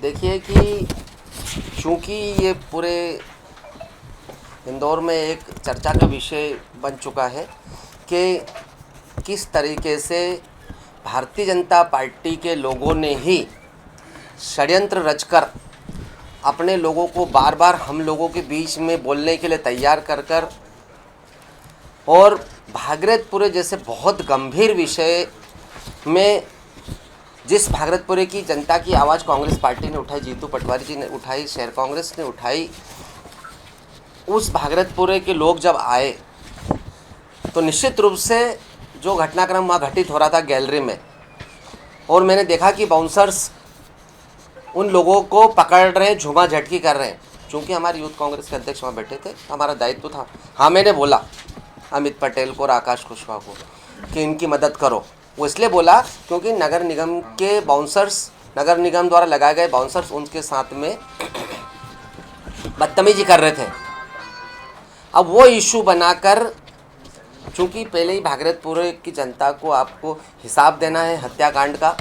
देखिए कि चूँकि ये पूरे इंदौर में एक चर्चा का विषय बन चुका है कि किस तरीके से भारतीय जनता पार्टी के लोगों ने ही षड्यंत्र रचकर अपने लोगों को बार बार हम लोगों के बीच में बोलने के लिए तैयार कर कर और भागीरथपुरे जैसे बहुत गंभीर विषय में जिस भागीरथपुरे की जनता की आवाज़ कांग्रेस पार्टी ने उठाई, जीतू पटवारी जी ने उठाई, शहर कांग्रेस ने उठाई, उस भागीरथपुरे के लोग जब आए तो निश्चित रूप से जो घटनाक्रम वहाँ घटित हो रहा था गैलरी में, और मैंने देखा कि बाउंसर्स उन लोगों को पकड़ रहे हैं, झूमा झटकी कर रहे हैं। चूँकि हमारे यूथ कांग्रेस के अध्यक्ष वहाँ बैठे थे, हमारा दायित्व था। हाँ, मैंने बोला अमित पटेल को और आकाश कुशवाहा को कि इनकी मदद करो। वो इसलिए बोला क्योंकि नगर निगम के बाउंसर्स, नगर निगम द्वारा लगाए गए बाउंसर्स उनके साथ में बदतमीजी कर रहे थे। अब वो इशू बनाकर, चूँकि पहले ही भागीरथपुरे की जनता को आपको हिसाब देना है, हत्याकांड का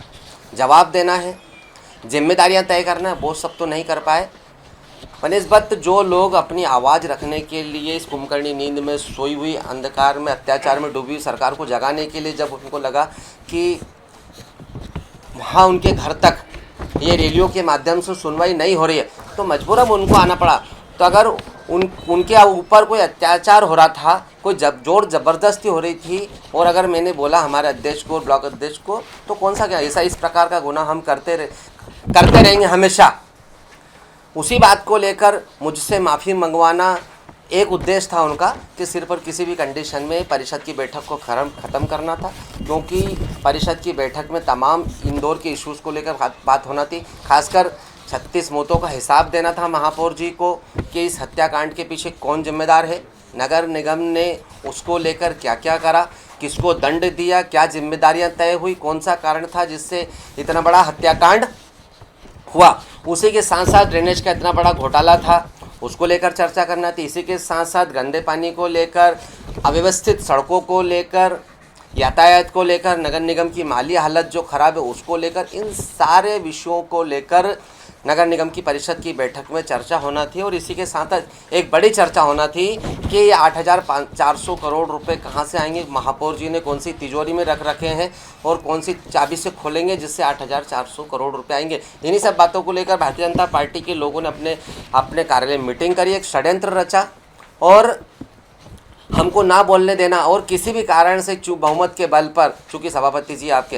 जवाब देना है, जिम्मेदारियां तय करना है, वो सब तो नहीं कर पाए। बनिस्बत जो लोग अपनी आवाज़ रखने के लिए इस कुंभकर्णी नींद में सोई हुई, अंधकार में, अत्याचार में डूबी सरकार को जगाने के लिए जब उनको लगा कि वहाँ उनके घर तक ये रैलियों के माध्यम से सुनवाई नहीं हो रही है, तो मजबूरन उनको आना पड़ा। तो अगर उनके ऊपर कोई अत्याचार हो रहा था, कोई जोर ज़बरदस्ती हो रही थी, और अगर मैंने बोला हमारे अध्यक्ष को, ब्लॉक अध्यक्ष को, तो कौन सा क्या ऐसा इस प्रकार का गुनाह हम करते रहेंगे हमेशा। उसी बात को लेकर मुझसे माफ़ी मंगवाना एक उद्देश्य था उनका कि सिर पर किसी भी कंडीशन में परिषद की बैठक को ख़त्म करना था, क्योंकि परिषद की बैठक में तमाम इंदौर के इश्यूज़ को लेकर बात होना थी। खासकर 36 मौतों का हिसाब देना था महापौर जी को कि इस हत्याकांड के पीछे कौन जिम्मेदार है, नगर निगम ने उसको लेकर क्या क्या करा, किसको दंड दिया, क्या जिम्मेदारियां तय हुई, कौन सा कारण था जिससे इतना बड़ा हत्याकांड हुआ। उसी के साथ साथ ड्रेनेज का इतना बड़ा घोटाला था, उसको लेकर चर्चा करना थी। इसी के साथ साथ गंदे पानी को लेकर, अव्यवस्थित सड़कों को लेकर, यातायात को लेकर, नगर निगम की माली हालत जो ख़राब है उसको लेकर, इन सारे विषयों को लेकर नगर निगम की परिषद की बैठक में चर्चा होना थी। और इसी के साथ एक बड़ी चर्चा होना थी कि ये 8,400 करोड़ रुपए कहाँ से आएंगे, महापौर जी ने कौन सी तिजोरी में रख रखे हैं और कौन सी चाबी से खोलेंगे जिससे 8,400 करोड़ रुपए आएंगे। इन्हीं सब बातों को लेकर भारतीय जनता पार्टी के लोगों ने अपने कार्यालय में मीटिंग करी, एक षड्यंत्र रचा और हमको ना बोलने देना, और किसी भी कारण से बहुमत के बल पर, चूँकि सभापति जी आपके